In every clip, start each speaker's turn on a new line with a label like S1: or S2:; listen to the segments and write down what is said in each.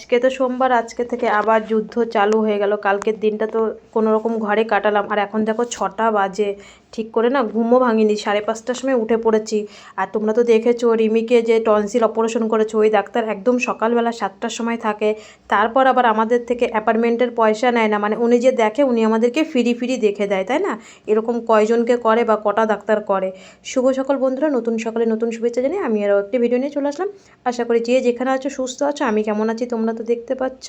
S1: আজকে তো সোমবার, আজকে থেকে আবার যুদ্ধ চালু হয়ে গেল। কালকের দিনটা তো কোনো রকম ঘরে কাটালাম, আর এখন দেখো 6টা বাজে। ঠিক করে না ঘুমও ভাঙিনি, 5:30টার সময় উঠে পড়েছি। আর তোমরা তো দেখেছো রিমিকে যে টনসিল অপারেশন করেছো, ওই ডাক্তার একদম সকালবেলা 7টার সময় থাকে। তারপর আবার আমাদের থেকে অ্যাপার্টমেন্টের পয়সা নেয় না, মানে উনি যে দেখে উনি আমাদেরকে ফ্রি দেখে দেয়, তাই না? এরকম কয়জনকে করে বা কটা ডাক্তার করে। শুভ সকাল বন্ধুরা, নতুন সকালে নতুন শুভেচ্ছা জানিয়ে আমি আরও একটি ভিডিও নিয়ে চলে আসলাম। আশা করি যে যেখানে আছো সুস্থ আছো, আমি কেমন আছি তোমরা তো দেখতে পাচ্ছ।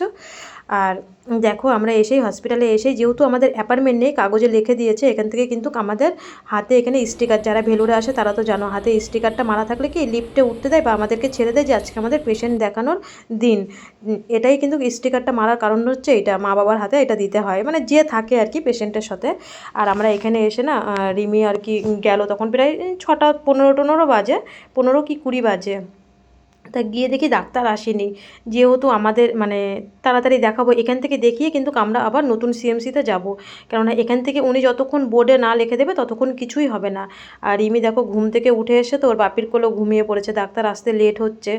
S1: আর দেখো আমরা এসেই হসপিটালে এসেই, যেহেতু আমাদের অ্যাপার্টমেন্ট নেই, কাগজে লিখে দিয়েছে এখান থেকে কিন্তু আমাদের হাতে এখানে স্টিকার, যারা ভেলোরে আসে তারা তো জানো, হাতে স্টিকারটা মারা থাকলে কি লিফটে উঠতে দেয় বা আমাদেরকে ছেড়ে দেয় যে আজকে আমাদের পেশেন্ট দেখানোর দিন। এটাই কিন্তু স্টিকারটা মারার কারণ হচ্ছে এটা, মা বাবার হাতে এটা দিতে হয়, মানে যে থাকে আর কি পেশেন্টের সাথে। আর আমরা এখানে এসে না রিমি আর কি গেল তখন প্রায় 6টা 15 বাজে, 15 কি 20 বাজে। তা গিয়ে দেখি ডাক্তার আসেনি, যেহেতু আমাদের মানে তাড়াতাড়ি দেখাবো এখান থেকে দেখিয়ে কিন্তু আমরা আবার নতুন সিএমসিতে যাব, কেননা এখান থেকে উনি যতক্ষণ বোর্ডে না লিখে দেবে ততক্ষণ কিছুই হবে না। আর রিমি দেখো ঘুম থেকে উঠে এসে তো ওর বাপির কোলেও ঘুমিয়ে পড়েছে, ডাক্তার আসতে লেট হচ্ছে।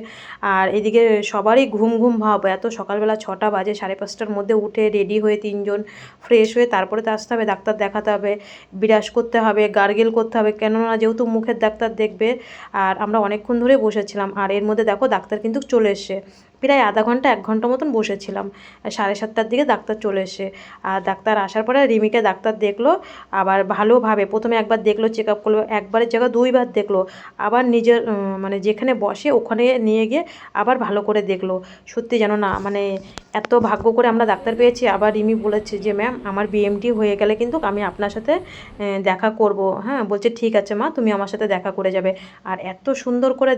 S1: আর এদিকে সবারই ঘুম ঘুম ভাব, এত সকালবেলা 6টা বাজে, 5:30টার মধ্যে উঠে রেডি হয়ে 3জন ফ্রেশ হয়ে তারপরে তো আসতে হবে, ডাক্তার দেখাতে হবে, বিরাজ করতে হবে, গার্গেল করতে হবে, কেননা যেহেতু মুখের ডাক্তার দেখবে। আর আমরা অনেকক্ষণ ধরে বসেছিলাম, আর এর মধ্যে দেখো ডাক্তার কিন্তু চলে এসে, প্রায় আধা ঘন্টা 1 ঘন্টা মতন বসেছিলাম। 7:30টার দিকে ডাক্তার চলে এসে, আর ডাক্তার আসার পরে রিমিকে ডাক্তার দেখলো, আবার ভালোভাবে প্রথমে একবার দেখলো, চেক আপ করলো, একবারের জায়গায় 2বার দেখলো, আবার নিজের মানে যেখানে বসে ওখানে নিয়ে গিয়ে আবার ভালো করে দেখলো। সত্যি জানো না, মানে এত ভাগ্য করে আমরা ডাক্তার পেয়েছি। আবার রিমি বলেছে যে ম্যাম আমার বিএমটি হয়ে গেলে কিন্তু আমি আপনার সাথে দেখা করব। হ্যাঁ, বলছে ঠিক আছে মা, তুমি আমার সাথে দেখা করে যাবে। আর এত সুন্দর করে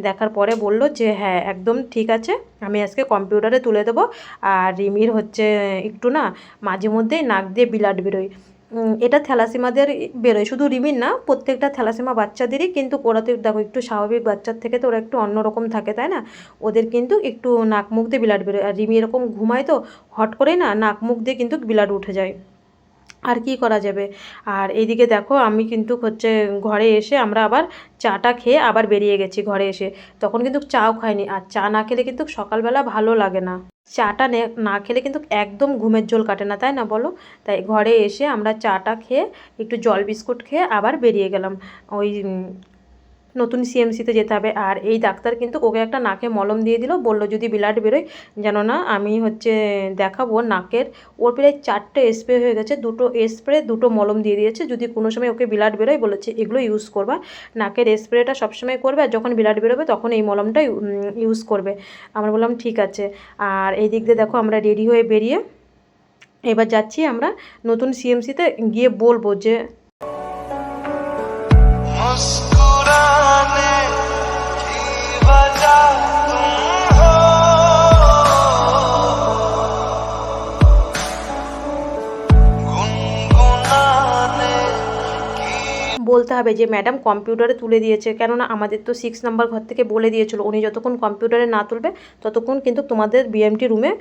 S1: দেখার পরে বলল যে হ্যাঁ একদম ঠিক আছে, আমি আজকে কম্পিউটারে তুলে দেবো। আর রিমির হচ্ছে একটু না মাঝে মধ্যেই নাক দিয়ে ব্লাড বেরোয়। এটা থ্যালাসেমিয়াদের বেরোয়, শুধু রিমির না, প্রত্যেকটা থ্যালাসেমিয়া বাচ্চাদেরই কিন্তু। ওরা তো দেখো একটু স্বাভাবিক বাচ্চার থেকে তো ওরা একটু অন্যরকম থাকে, তাই না? ওদের কিন্তু একটু নাক মুখ দিয়ে ব্লাড বেরোয়। আর রিমি এরকম ঘুমায় তো হট করেই না নাক মুখ দিয়ে কিন্তু ব্লাড উঠে যায়। আর কি করা যাবে। আর এইদিকে দেখো আমি কিন্তু হচ্ছে ঘরে এসে আমরা আবার চাটা খেয়ে আবার বেরিয়ে গেছি ঘরে এসে। তখন কিন্তু চাও খাইনি, আর চা না খেলে কিন্তু সকালবেলা ভালো লাগে না। চাটা না খেলে কিন্তু একদম ঘুমের জল কাটে না, তাই না বলো? তাই ঘরে এসে আমরা চাটা খেয়ে একটু জল বিস্কুট খেয়ে আবার বেরিয়ে গেলাম ওই নতুন সিএমসিতে যেতে হবে। আর এই ডাক্তার কিন্তু ওকে একটা নাকে মলম দিয়ে দিল, বললো যদি ব্লাড বেরোয় যেন না আমি হচ্ছে দেখাবো নাকের। ওর প্রায় 4টে স্প্রে হয়ে গেছে, 2টো স্প্রে 2টো মলম দিয়ে দিয়েছে, যদি কোনো সময় ওকে ব্লাড বেরোয় বলেছে এগুলো ইউজ করবা। নাকের স্প্রেটা সবসময় করবে, আর যখন ব্লাড বেরোবে তখন এই মলমটা ইউজ করবে। আমরা বললাম ঠিক আছে। আর এই দিক দিয়ে দেখো আমরা রেডি হয়ে বেরিয়ে এবার যাচ্ছি আমরা নতুন সিএমসিতে, গিয়ে বলবো যে বলতে হবে যে ম্যাডাম কম্পিউটারে তুলে দিয়েছে, কেননা আমাদের তো 6 নাম্বার ঘর থেকে বলে দিয়েছিল উনি যতক্ষণ কম্পিউটারে না তুলবে ততক্ষণ কিন্তু তোমাদের বিএমটি রুমে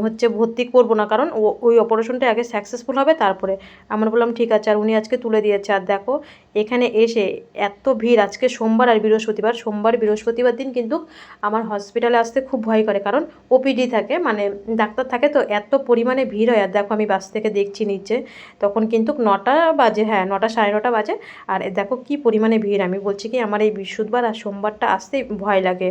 S1: হচ্ছে ভর্তি করবো না, কারণ ওই অপারেশনটা আগে সাকসেসফুল হবে তারপরে। আমরা বললাম ঠিক আছে, আর উনি আজকে তুলে দিয়েছে। আর দেখো এখানে এসে এত ভিড়, আজকে সোমবার আর বৃহস্পতিবার, সোমবার বৃহস্পতিবার দিন কিন্তু আমার হসপিটালে আসতে খুব ভয় করে, কারণ ওপিডি থাকে, মানে ডাক্তার থাকে তো এত পরিমাণে ভিড় হয়। আর দেখো আমি বাস থেকে দেখছি নিচে, তখন কিন্তু 9টা বাজে, হ্যাঁ 9টা 9:30 বাজে। আর দেখো কি পরিমাণে ভিড়, আমি বলছি কি আমার এই বৃহস্পতিবার আর সোমবারটা আসতেই ভয় লাগে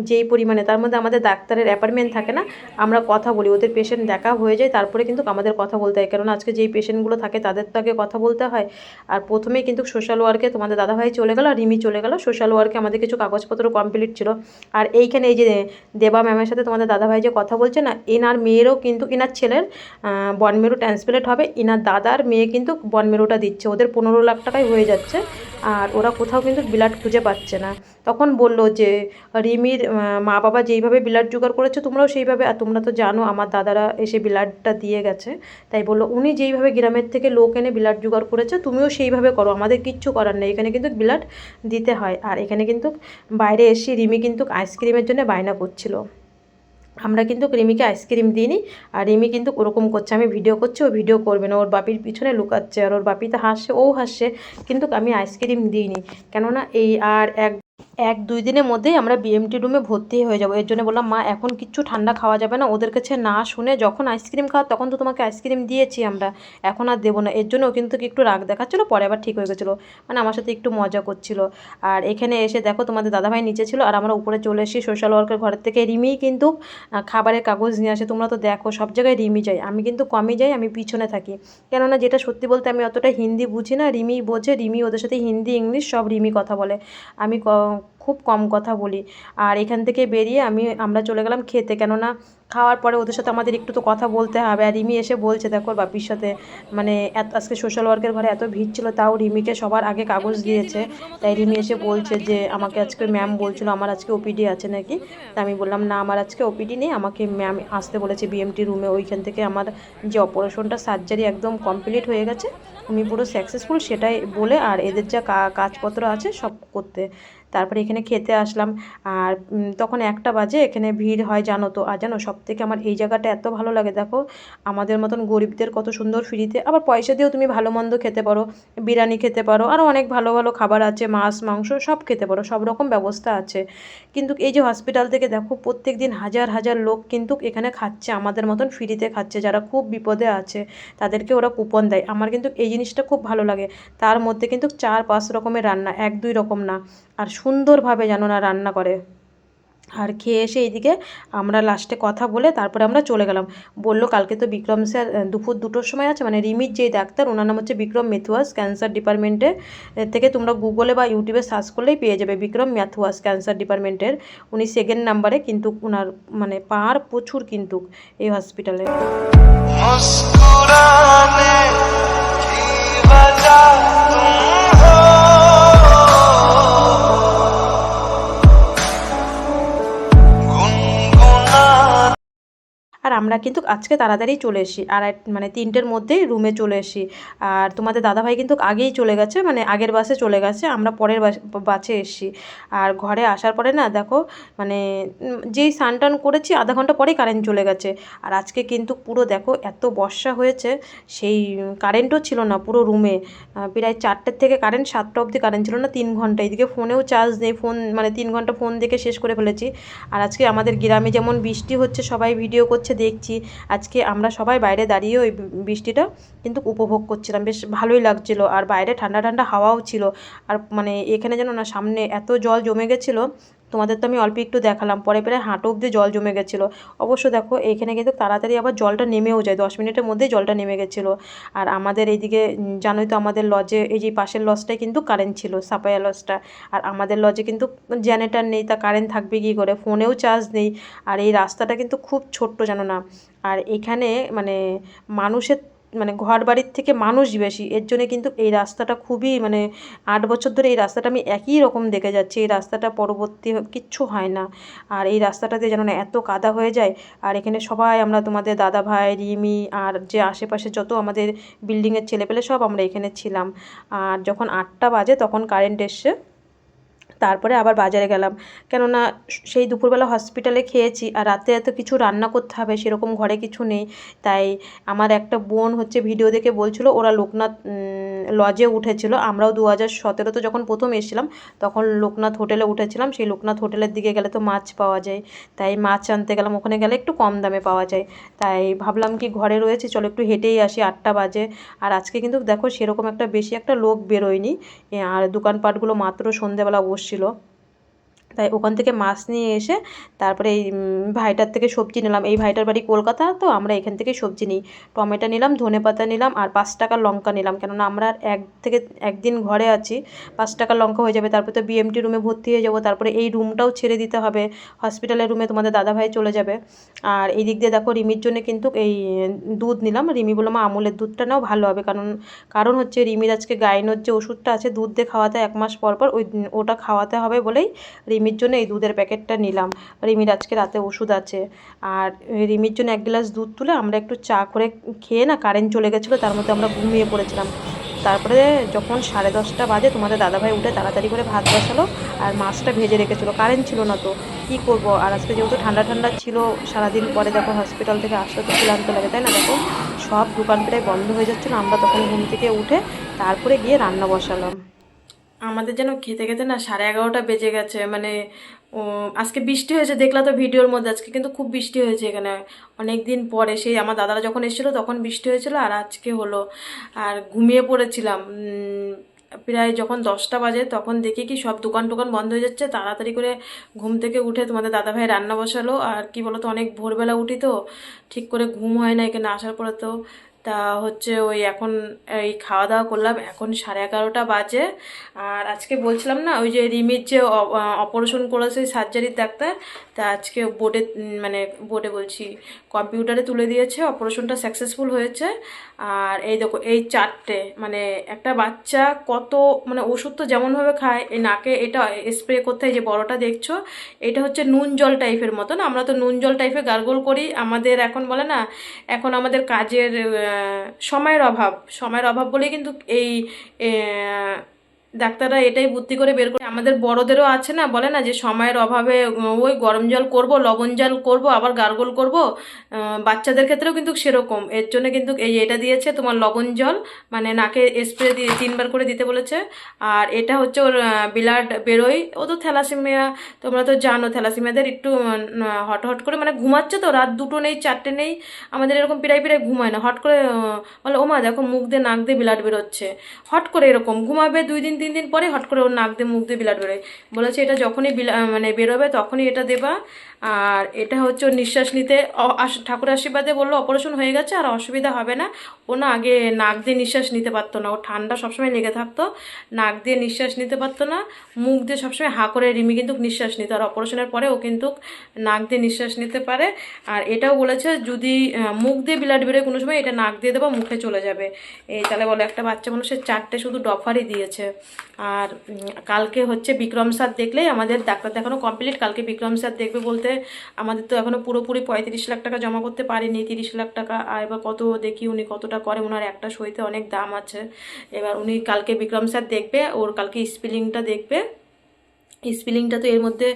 S1: যেই পরিমাণে। তার মধ্যে আমাদের ডাক্তারের অ্যাপয়েন্টমেন্ট থাকে না, আমরা কথা বলি, ওদের পেশেন্ট দেখা হয়ে যায় তারপরে কিন্তু আমাদের কথা বলতে হয়, কারণ আজকে যেই পেশেন্টগুলো থাকে তাদের তো আগে কথা বলতে হয়। আর প্রথমেই কিন্তু সোশ্যাল ওয়ার্কে তোমাদের দাদাভাই চলে গেল, আর রিমি চলে গেল সোশ্যাল ওয়ার্কে, আমাদের কিছু কাগজপত্র কমপ্লিট ছিল। আর এইখানে এই যে দেবা ম্যামের সাথে তোমাদের দাদাভাই যে কথা বলছে না, এনার মেয়েরও কিন্তু, এনার ছেলের বনমেরু ট্রান্সপ্লান্ট হবে, এনার দাদার মেয়ে কিন্তু বনমেরুটা দিচ্ছে, ওদের 15 লাখ টাকায় হয়ে যাচ্ছে। আর ওরা কোথাও কিন্তু ব্লাড খুঁজে পাচ্ছে না। তখন বলল যে রিমির মা বাবা যেইভাবে ব্লাড জোগাড় করেছে তোমরাও সেইভাবে, আর তোমরা তো জানো আমার দাদারা এসে ব্লাডটা দিয়ে গেছে, তাই বললো উনি যেইভাবে গ্রামের থেকে লোক এনে ব্লাড জোগাড় করেছে তুমিও সেইভাবে করো, আমাদের কিচ্ছু করার নেই, এখানে কিন্তু ব্লাড দিতে হয়। আর এখানে কিন্তু বাইরে এসে রিমি কিন্তু আইসক্রিমের জন্য বায়না করছিল, আমরা কিন্তু রিমিকে আইসক্রিম দিইনি। আর রিমি কিন্তু ওরকম করছে, আমি ভিডিও করছি ও ভিডিও করবে না, ওর বাপির পিছনে লুকাচ্ছে, আর ওর বাপি তো হাসছে ও হাসছে, কিন্তু আমি আইসক্রিম দিইনি, কেননা এই আর 1-2 দিনের মধ্যেই আমরা বিএমটি রুমে ভর্তি হয়ে যাব। এর জন্য বললাম মা এখন কিচ্ছু ঠান্ডা খাওয়া যাবে না, ওদের কাছে না শুনে যখন আইসক্রিম খাওয়া তখন তো তোমাকে আইসক্রিম দিয়েছি আমরা, এখন আর দেবো না। এর জন্য ও কিন্তু একটু রাগ দেখাচ্ছিলো, পরে আবার ঠিক হয়ে গেছিলো, মানে আমার সাথে একটু মজা করছিল। আর এখানে এসে দেখো তোমাদের দাদাভাই নিচে ছিল আর আমরা উপরে চলে এসেছি সোশ্যাল ওয়ার্কের ঘরের থেকে। রিমিই কিন্তু খাবারের কাগজ নিয়ে আসে, তোমরা তো দেখো সব জায়গায় রিমি যাই, আমি কিন্তু কমই যাই, আমি পিছনে থাকি। কেননা যেটা সত্যি বলতে আমি অতটা হিন্দি বুঝি না, রিমি বোঝে, রিমি ওদের সাথে হিন্দি ইংলিশ সব রিমি কথা বলে, আমি খুব কম কথা বলি। আর এখান থেকে বেরিয়ে আমরা চলে গেলাম খেতে, কেননা খাওয়ার পরে ওদের সাথে আমাদের একটু তো কথা বলতে হবে। আর রিমি এসে বলছে দেখো ওর বাপির সাথে, মানে আজকে সোশ্যাল ওয়ার্কের ঘরে এত ভিড় ছিল তাও রিমিকে সবার আগে কাগজ দিয়েছে। তাই রিমি এসে বলছে যে আমাকে আজকে ম্যাম বলছিল আমার আজকে ওপিডি আছে নাকি। তা আমি বললাম না আমার আজকে ওপিডি নেই, আমাকে ম্যাম আসতে বলেছে বিএমটি রুমে, ওইখান থেকে আমার যে অপারেশনটা সার্জারি একদম কমপ্লিট হয়ে গেছে, আমি পুরো সাকসেসফুল সেটাই বলে, আর এদের যা কাজপত্র আছে সব করতে। তারপরে এখানে খেতে আসলাম। আর তখন 1টা বাজে, এখানে ভিড় হয় জানো তো। আর জানো সবথেকে আমার এই জায়গাটা এত ভালো লাগে, দেখো আমাদের মতন গরিবদের কত সুন্দর ফ্রিতে, আবার পয়সা দিয়েও তুমি ভালো মন্দ খেতে পারো, বিরিয়ানি খেতে পারো, আরও অনেক ভালো ভালো খাবার আছে, মাছ মাংস সব খেতে পারো, সব রকম ব্যবস্থা আছে। কিন্তু এই যে হসপিটাল থেকে দেখো প্রত্যেক দিন হাজার হাজার লোক কিন্তু এখানে খাচ্ছে, আমাদের মতন ফ্রিতে খাচ্ছে, যারা খুব বিপদে আছে তাদেরকে ওরা কুপন দেয়। আমার কিন্তু এই জিনিসটা খুব ভালো লাগে। তার মধ্যে কিন্তু 4-5 রকমের রান্না, 1-2 রকম না, আর সুন্দরভাবে যেন না রান্না করে। আর খেয়ে এসে এইদিকে আমরা লাস্টে কথা বলে তারপরে আমরা চলে গেলাম। বলল কালকে তো বিক্রম স্যার দুপুর 2টোর সময় আছে, মানে রিমির যেই ডাক্তার ওনার নাম হচ্ছে বিক্রম মেথুয়াস, ক্যান্সার ডিপার্টমেন্টে থেকে তোমরা গুগলে বা ইউটিউবে সার্চ করলেই পেয়ে যাবে বিক্রম মেথুয়াস ক্যান্সার ডিপার্টমেন্টের। উনি 2nd নাম্বারে, কিন্তু ওনার মানে পাওয়ার প্রচুর কিন্তু এই হসপিটালে। আর আমরা কিন্তু আজকে তাড়াতাড়ি চলে এসেছি, আর মানে 3টের মধ্যেই রুমে চলে এসেছি। আর তোমাদের দাদাভাই কিন্তু আগেই চলে গেছে, মানে আগের বাসে চলে গেছে, আমরা পরের বাসে এসেছি। আর ঘরে আসার পরে না দেখো মানে যেই স্নান টান করেছি আধা ঘন্টা পরেই কারেন্ট চলে গেছে। আর আজকে কিন্তু পুরো দেখো এত বর্ষা হয়েছে, সেই কারেন্টও ছিল না পুরো রুমে, প্রায় 4টের থেকে কারেন্ট 7টা অবধি কারেন্ট ছিল না, 3 ঘন্টা। এদিকে ফোনেও চার্জ নেই, ফোন মানে 3 ঘন্টা ফোন দেখে শেষ করে ফেলেছি। আর আজকে আমাদের গ্রামে যেমন বৃষ্টি হচ্ছে, সবাই ভিডিও করছে দেখছি, আজকে আমরা সবাই বাইরে দাঁড়িয়ে ওই বৃষ্টিটা কিন্তু উপভোগ করছিলাম, বেশ ভালোই লাগছিল। আর বাইরে ঠান্ডা ঠান্ডা হাওয়াও ছিল। আর মানে এখানে যেন না সামনে এত জল জমে গেছিলো, তোমাদের তো আমি অল্প একটু দেখালাম, পরে প্রায় হাঁটু অবধি জল জমে গেছিলো। অবশ্য দেখো এইখানে কিন্তু তাড়াতাড়ি আবার জলটা নেমেও যায়, 10 মিনিটের মধ্যেই জলটা নেমে গেছিলো। আর আমাদের এইদিকে জানোই তো আমাদের লজে এই যে পাশের লজটায় কিন্তু কারেন্ট ছিল, সাপায়া লজটা। আর আমাদের লজে কিন্তু জেনারেটর নেই, তা কারেন্ট থাকবে কী করে, ফোনেও চার্জ নেই। আর এই রাস্তাটা কিন্তু খুব ছোট্ট জানো না। আর এখানে মানে মানুষের মানে ঘর বাড়ির থেকে মানুষ বেশি, এর জন্যে কিন্তু এই রাস্তাটা খুবই মানে 8 বছর ধরে এই রাস্তাটা আমি একই রকম দেখে যাচ্ছি, এই রাস্তাটা পরবর্তী কিচ্ছু হয় না। আর এই রাস্তাটাতে যেন না এত কাদা হয়ে যায়। আর এখানে সবাই আমরা তোমাদের দাদা ভাই, রিমি আর যে আশেপাশে যত আমাদের বিল্ডিংয়ের ছেলেপেলে সব আমরা এখানে ছিলাম। আর যখন 8টা বাজে তখন কারেন্ট এসছে, তারপরে আবার বাজারে গেলাম, কেননা সেই দুপুরবেলা হসপিটালে খেয়েছি, আর রাতে এত কিছু রান্না করতে হবে সেরকম ঘরে কিছু নেই। তাই আমার একটা বোন হচ্ছে ভিডিও দেখে বলছিল ওরা লোকনাথ লজে উঠেছিল, আমরাও 2017-তে যখন প্রথম এসেছিলাম তখন লোকনাথ হোটেলে উঠেছিলাম। সেই লোকনাথ হোটেলের দিকে গেলে তো মাছ পাওয়া যায়, তাই মাছ আনতে গেলাম, ওখানে গেলে একটু কম দামে পাওয়া যায়। তাই ভাবলাম কি ঘরে রয়েছে চলো একটু হেঁটেই আসি, 8টা বাজে। আর আজকে কিন্তু দেখো সেরকম একটা বেশি একটা লোক বেরোয়নি, আর দোকানপাটগুলো মাত্র সন্ধেবেলা বসছিল। তাই ওখান থেকে মাছ নিয়ে এসে তারপরে এই ভাইটার থেকে সবজি নিলাম। এই ভাইটার বাড়ি কলকাতা, তো আমরা এখান থেকে সবজি নিই। টমেটো নিলাম, ধনেপাতা নিলাম, আর 5 টাকার লঙ্কা নিলাম, কেননা আমরা একদিন ঘরে আছি, 5 টাকার লঙ্কা হয়ে যাবে। তারপরে তো বিএমটি রুমে ভর্তি হয়ে যাবো, তারপরে এই রুমটাও ছেড়ে দিতে হবে, হসপিটালের রুমে তোমাদের দাদাভাই চলে যাবে। আর এই দিক দিয়ে দেখো রিমির জন্য কিন্তু এই দুধ নিলাম। রিমি বললাম আমুলের দুধটা নাও ভালো হবে, কারণ হচ্ছে রিমির আজকে গাইনোর যে ওষুধটা আছে দুধ দিয়ে খাওয়াতে 1 মাস পর পর, ওটা খাওয়াতে হবে বলেই রিমির জন্য এই দুধের প্যাকেটটা নিলাম। রিমির আজকে রাতে ওষুধ আছে। আর রিমির জন্য 1 গ্লাস দুধ তুলে আমরা একটু চা করে খেয়ে না কারেন্ট চলে গেছিলো, তার মধ্যে আমরা ঘুমিয়ে পড়েছিলাম। তারপরে যখন 10:30 বাজে তোমাদের দাদাভাই উঠে তাড়াতাড়ি করে ভাত বসালো, আর মাছটা ভেজে রেখেছিলো, কারেন্ট ছিল না তো কী করবো। আর আজকে যেহেতু ঠান্ডা ঠান্ডা ছিল, সারাদিন পরে দেখো হসপিটাল থেকে আসতে তো ক্লান্ত লাগে, তাই না। দেখো সব দোকান প্রায় বন্ধ হয়ে যাচ্ছিলো, আমরা তখন ঘুম থেকে উঠে তারপরে গিয়ে রান্না বসালাম। আমাদের যেন খেতে খেতে না 11:30 বেজে গেছে, মানে আজকে বৃষ্টি হয়েছে, দেখলা তো ভিডিওর মধ্যে। আজকে কিন্তু খুব বৃষ্টি হয়েছে এখানে, অনেক দিন পরে। সেই আমার দাদারা যখন এসেছিলো তখন বৃষ্টি হয়েছিল, আর আজকে হলো। আর ঘুমিয়ে পড়েছিলাম প্রায় যখন 10টা বাজে, তখন দেখি কি সব দোকান টোকান বন্ধ হয়ে যাচ্ছে। তাড়াতাড়ি করে ঘুম থেকে উঠে তোমাদের দাদাভাই রান্না বসালো। আর কি বলো তো, অনেক ভোরবেলা উঠি তো, ঠিক করে ঘুম হয় না এখানে আসার পরে। তো তা হচ্ছে ওই এখন এই খাওয়া দাওয়া করলাম, এখন 11:30 বাজে। আর আজকে বলছিলাম না, ওই যে রিমির যে অপারেশন করেছে সার্জারির ডাক্তার, তা আজকে বোর্ডে, মানে বোর্ডে বলছি, কম্পিউটারে তুলে দিয়েছে, অপারেশনটা সাকসেসফুল হয়েছে। আর এই দেখো এই 4টে, মানে একটা বাচ্চা কত, মানে ওষুধ তো যেমনভাবে খায়, এই নাকে এটা স্প্রে করতে হয়। যে বড়টা দেখছো, এটা হচ্ছে নুন জল টাইপের মতো না, আমরা তো নুন জল টাইপের গার্গল করি। আমাদের এখন বলে না, এখন আমাদের কাজের সময়ের অভাব বলেই কিন্তু এই ডাক্তাররা এটাই বুদ্ধি করে বের করে। আমাদের বড়দেরও আছে না, বলে না যে সময়ের অভাবে ওই গরম জল করব, লবণ জল করব, আবার গার্গল করব। বাচ্চাদের ক্ষেত্রেও কিন্তু সেরকম, এর জন্য কিন্তু এটা দিয়েছে তোমার লবণ জল, মানে নাকে স্প্রে দিয়ে 3বার করে দিতে বলেছে। আর এটা হচ্ছে ওর ব্লাড বেরোয়, ও তো থ্যালাসেমিয়া, তোমরা তো জানো থ্যালাসেমিয়াদের একটু হট হট করে, মানে ঘুমাচ্ছে তো, রাত 2টো নেই 4টে নেই, আমাদের এরকম পিরাই পিরাই ঘুমায় না, হট করে বলে ওমা দেখো মুখ দিয়ে নাক দিয়ে ব্লাড বেরোচ্ছে। হট করে এরকম ঘুমাবে 2 দিন 3 দিন পরে হট করে ওর নাক দিয়ে মুখ দিয়ে ব্লাড বেরোয়। বলেছে এটা যখনই মানে বেরোবে তখনই এটা দেবা। আর এটা হচ্ছে ওর নিঃশ্বাস নিতে, ঠাকুর আশীর্বাদে বললো অপারেশন হয়ে গেছে আর অসুবিধা হবে না। ও না আগে নাক দিয়ে নিঃশ্বাস নিতে পারতো না, ও ঠান্ডা সবসময় লেগে থাকতো, নাক দিয়ে নিঃশ্বাস নিতে পারতো না, মুখ দিয়ে সবসময় হা করে রিমি কিন্তু নিঃশ্বাস নিত। আর অপারেশনের পরে ও কিন্তু নাক দিয়ে নিঃশ্বাস নিতে পারে। আর এটাও বলেছে যদি মুখ দিয়ে ব্লাড বেরোয় কোনো সময়, এটা নাক দিয়ে দেবো, মুখে চলে যাবে। এই তাহলে বলে একটা বাচ্চা মানুষের 4টে শুধু ডফারই দিয়েছে। আর কালকে হচ্ছে বিক্রম স্যার দেখলেই আমাদের ডাক্তার দেখানো কমপ্লিট। কালকে বিক্রম স্যার দেখবে বলতে, আমাদের তো এখনও পুরোপুরি 35 লাখ টাকা জমা করতে পারিনি, 30 লাখ টাকা। আর এবার কত দেখি উনি কতটা করে, ওনার একটা সইতে অনেক দাম আছে। এবার উনি কালকে বিক্রম স্যার দেখবে, ওর কালকে স্পেলিংটা দেখবে। স্পেলিংটা তো এর মধ্যে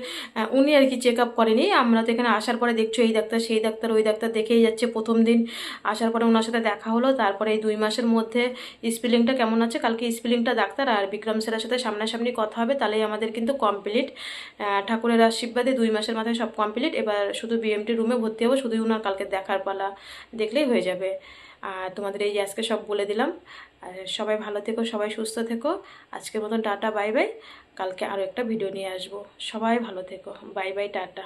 S1: উনি আর কি চেক আপ করেনি, আমরা তো এখানে আসার পরে দেখছো এই ডাক্তার সেই ডাক্তার ওই ডাক্তার দেখেই যাচ্ছে। প্রথম দিন আসার পরে ওনার সাথে দেখা হলো, তারপরে এই 2 মাসের মধ্যে স্পেলিংটা কেমন আছে, কালকে স্পেলিংটা ডাক্তার আর বিক্রম স্যারের সাথে সামনাসামনি কথা হবে, তাহলেই আমাদের কিন্তু কমপ্লিট। ঠাকুরের আশীর্বাদে 2 মাসের মাথায় সব কমপ্লিট। এবার শুধু বিএমটি রুমে ভর্তি হবো, শুধুই ওনার কালকে দেখার পালা, দেখলেই হয়ে যাবে। আর তোমাদের এই আজকে সব বলে দিলাম। আর সবাই ভালো থেকো, সবাই সুস্থ থেকো। আজকের মতন টাটা বাই বাই। কালকে আরও একটা ভিডিও নিয়ে আসবো। সবাই ভালো থেকো, বাই বাই টাটা।